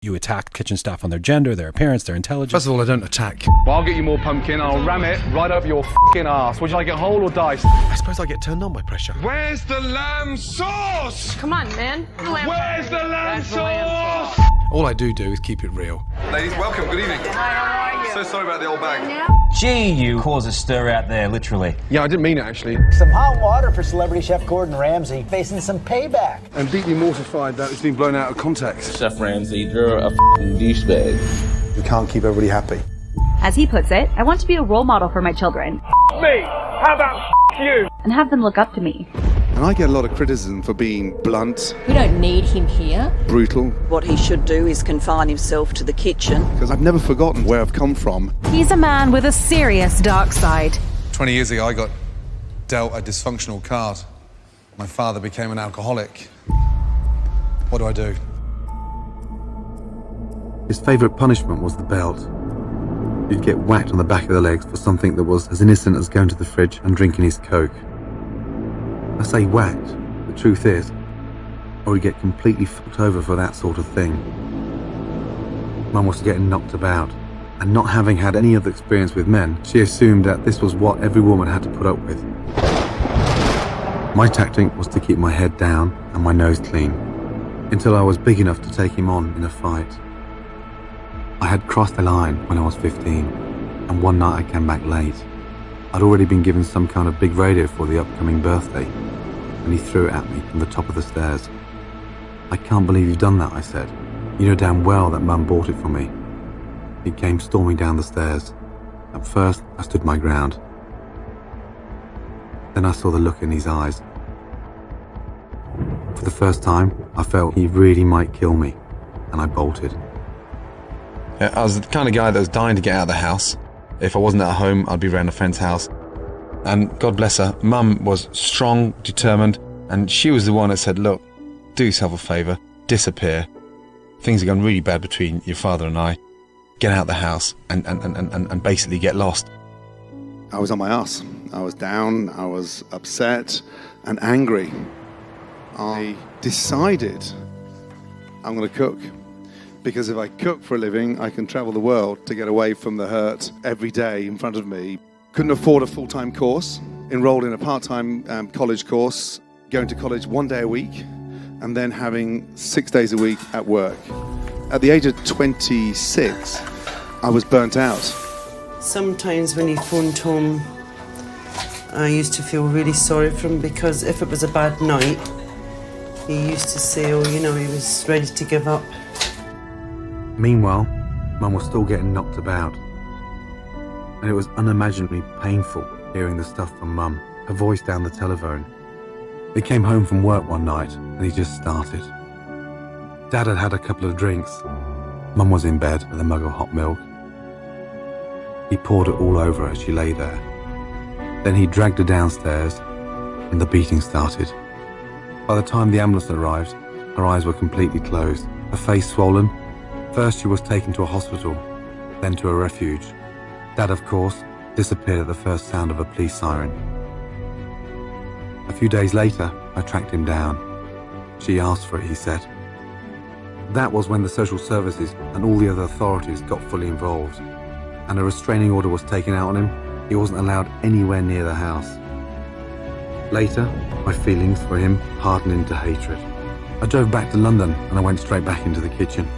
You attack kitchen staff on their gender, their appearance, their intelligence. First of all, I don't attack. Well, I'll get you more pumpkin and I'll ram it right up your f***ing ass. Would you like it whole or diced? I suppose I get turned on by pressure. Where's the lamb sauce? Come on, man. Where's the lamb That's the lamb sauce? All I do is keep it real. Ladies, welcome. Good evening. Hi, how are you? So sorry about the old bag. Gee, you cause a stir out there, literally. Yeah, I didn't mean it, actually. Some hot water for celebrity chef Gordon Ramsay, facing some payback. I'm deeply mortified that it's been blown out of context. Chef Ramsay, you're a f***ing douchebag. We can't keep everybody happy. As he puts it, I want to be a role model for my children. Me? How about you? And have them look up to me. And I get a lot of criticism for being blunt, We don't need him here. brutal, What he should do is confine himself to the kitchen. because I've never forgotten where I've come from. He's a man with a serious dark side. 20 years ago, I got dealt a dysfunctional card. My father became an alcoholic. What do? His favourite punishment was the belt. You'd get whacked on the back of the legs for something that was as innocent as going to the fridge and drinking his Coke. I say whacked, the truth is, or he'd get completely fucked over for that sort of thing. Mum was getting knocked about, and not having had any other experience with men, she assumed that this was what every woman had to put up with. My tactic was to keep my head down and my nose clean, until I was big enough to take him on in a fight. I had crossed the line when I was 15, and one night I came back late. I'd already been given some kind of big radio for the upcoming birthday, and he threw it at me from the top of the stairs. "I can't believe you've done that," I said. "You know damn well that Mum bought it for me." He came storming down the stairs. At first, I stood my ground. Then I saw the look in his eyes. For the first time, I felt he really might kill me, and I bolted. Yeah, I was the kind of guy that was dying to get out of the house. If I wasn't at home, I'd be around a friend's house. And God bless her, Mum was strong, determined, and she was the one that said, "Look, do yourself a favour, disappear. Things have gone really bad between your father and I. Get out of the house and basically get lost." I was on my ass. I was down, I was upset and angry. I decided I'm going to cook. Because if I cook for a living, I can travel the world to get away from the hurt every day in front of me. Couldn't afford a full-time course, enrolled in a part-time college course, going to college 1 day a week, and then having 6 days a week at work. At the age of 26, I was burnt out. Sometimes when he phoned home, I used to feel really sorry for him, because if it was a bad night, he used to say, oh, you know, he was ready to give up. Meanwhile, Mum was still getting knocked about. And it was unimaginably painful hearing the stuff from Mum, her voice down the telephone. He came home from work one night and he just started. Dad had had a couple of drinks. Mum was in bed with a mug of hot milk. He poured it all over her as she lay there. Then he dragged her downstairs and the beating started. By the time the ambulance arrived, her eyes were completely closed, her face swollen. First she was taken to a hospital, then to a refuge. Dad, of course, disappeared at the first sound of a police siren. A few days later, I tracked him down. She asked for it, he said. That was when the social services and all the other authorities got fully involved, and a restraining order was taken out on him. He wasn't allowed anywhere near the house. Later, my feelings for him hardened into hatred. I drove back to London and I went straight back into the kitchen,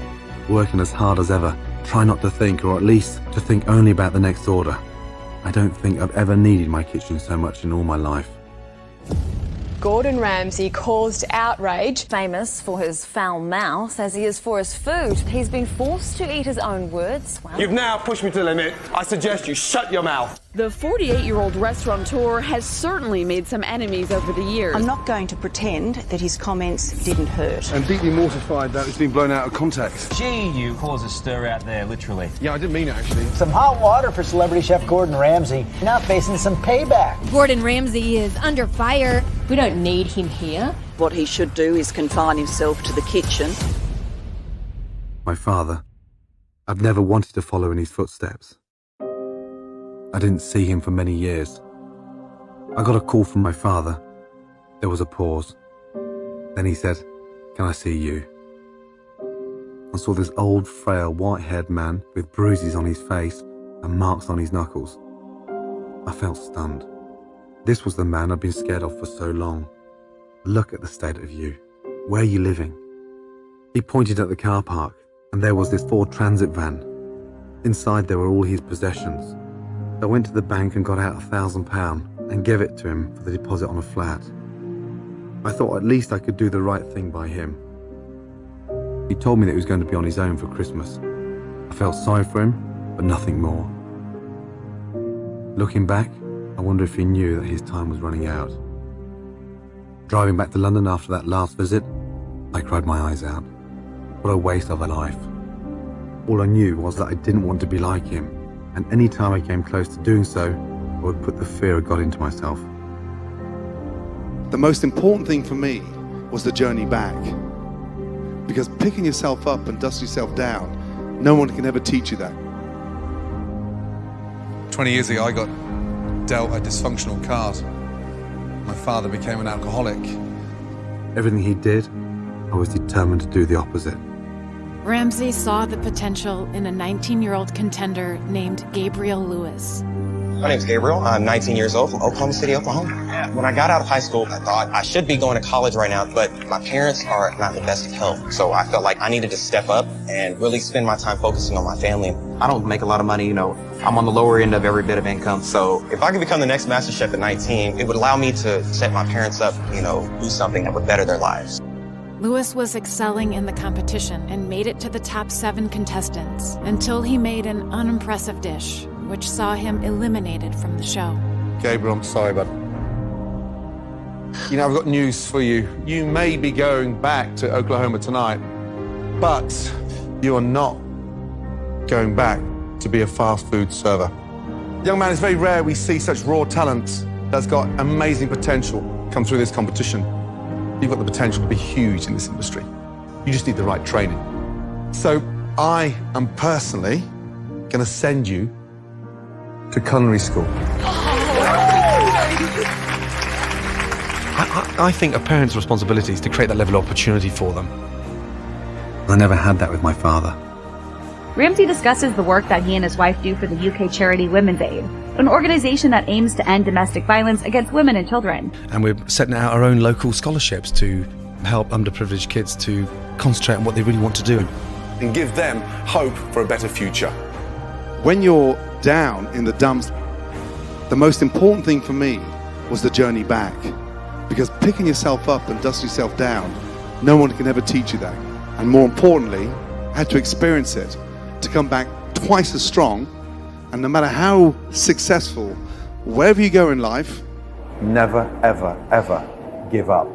working as hard as ever, try not to think, or at least to think only about the next order. I don't think I've ever needed my kitchen so much in all my life. Gordon Ramsay caused outrage. Famous for his foul mouth as he is for his food. He's been forced to eat his own words. Well, You've now pushed me to the limit. I suggest you shut your mouth. The 48-year-old restaurateur has certainly made some enemies over the years. I'm not going to pretend that his comments didn't hurt. I'm deeply mortified that it's been blown out of context. Gee, you cause a stir out there, literally. Yeah, I didn't mean it, actually. Some hot water for celebrity chef Gordon Ramsay, now facing some payback. Gordon Ramsay is under fire. We don't need him here. What he should do is confine himself to the kitchen. My father, I've never wanted to follow in his footsteps. I didn't see him for many years. I got a call from my father. There was a pause. Then he said, "Can I see you?" I saw this old, frail, white-haired man with bruises on his face and marks on his knuckles. I felt stunned. This was the man I'd been scared of for so long. Look at the state of you. Where are you living? He pointed at the car park, and there was this Ford Transit van. Inside there were all his possessions. I went to the bank and got out £1,000 and gave it to him for the deposit on a flat. I thought at least I could do the right thing by him. He told me that he was going to be on his own for Christmas. I felt sorry for him, but nothing more. Looking back, I wonder if he knew that his time was running out. Driving back to London after that last visit, I cried my eyes out. What a waste of a life. All I knew was that I didn't want to be like him, and any time I came close to doing so, I would put the fear of God into myself. The most important thing for me was the journey back. Because picking yourself up and dusting yourself down, no one can ever teach you that. 20 years ago, I got dealt a dysfunctional card. My father became an alcoholic. Everything he did, I was determined to do the opposite. Ramsay saw the potential in a 19-year-old contender named Gabriel Lewis. My name's Gabriel. I'm 19 years old from Oklahoma City, Oklahoma. When I got out of high school, I thought I should be going to college right now, but my parents are not the best of health. So I felt like I needed to step up and really spend my time focusing on my family. I don't make a lot of money, you know. I'm on the lower end of every bit of income. So if I could become the next Master Chef at 19, it would allow me to set my parents up, you know, do something that would better their lives. Lewis was excelling in the competition and made it to the top 7 contestants until he made an unimpressive dish, which saw him eliminated from the show. Gabriel, I'm sorry, but you know, I've got news for you. You may be going back to Oklahoma tonight, but you are not going back to be a fast food server. Young man, it's very rare we see such raw talent that's got amazing potential come through this competition. You've got the potential to be huge in this industry. You just need the right training. So I am personally going to send you to culinary school. I think a parent's responsibility is to create that level of opportunity for them. I never had that with my father. Ramsay discusses the work that he and his wife do for the UK charity Women's Aid, an organization that aims to end domestic violence against women and children. And we're setting out our own local scholarships to help underprivileged kids to concentrate on what they really want to do. And give them hope for a better future. When you're down in the dumps, the most important thing for me was the journey back. Because picking yourself up and dusting yourself down, no one can ever teach you that. And more importantly, I had to experience it to come back twice as strong. And no matter how successful, wherever you go in life, never, ever, ever give up.